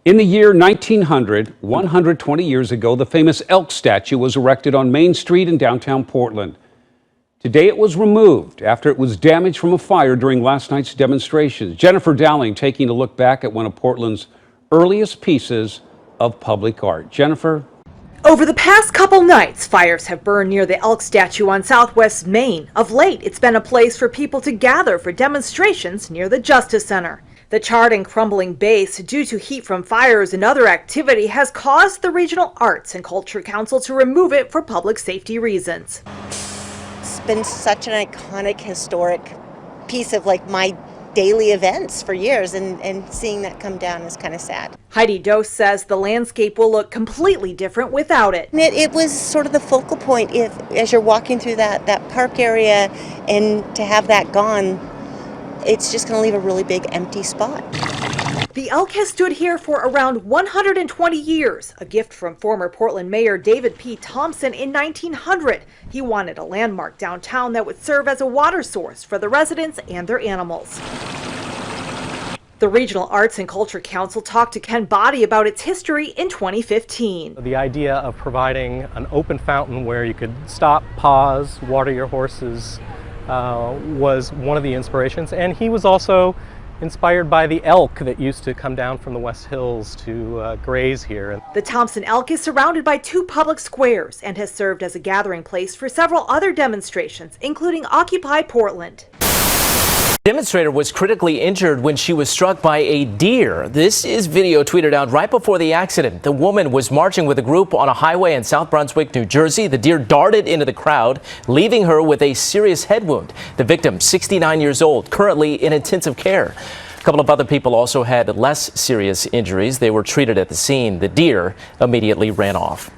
In the year 1900, 120 years ago, the famous elk statue was erected on Main Street in downtown Portland. Today it was removed after it was damaged from a fire during last night's demonstrations. Jennifer Dowling taking a look back at one of Portland's earliest pieces of public art. Jennifer? Over the past couple nights, fires have burned near the elk statue on Southwest Main. Of late, it's been a place for people to gather for demonstrations near the Justice Center. The charred and crumbling base, due to heat from fires and other activity, has caused the Regional Arts and Culture Council to remove it for public safety reasons. It's been such an iconic, historic piece of my daily events for years, and seeing that come down is kind of sad. Heidi Dose says the landscape will look completely different without it. It was sort of the focal point as you're walking through that park area, and to have that gone, it's just going to leave a really big empty spot. The elk has stood here for around 120 years, a gift from former Portland Mayor David P. Thompson in 1900. He wanted a landmark downtown that would serve as a water source for the residents and their animals. The Regional Arts and Culture Council talked to Ken Body about its history in 2015. The idea of providing an open fountain where you could stop, pause, water your horses was one of the inspirations, and he was also inspired by the elk that used to come down from the West Hills to graze here. The Thompson Elk is surrounded by 2 public squares and has served as a gathering place for several other demonstrations, including Occupy Portland. The demonstrator was critically injured when she was struck by a deer. This is video tweeted out right before the accident. The woman was marching with a group on a highway in South Brunswick, New Jersey. The deer darted into the crowd, leaving her with a serious head wound. The victim, 69 years old, currently in intensive care. A couple of other people also had less serious injuries. They were treated at the scene. The deer immediately ran off.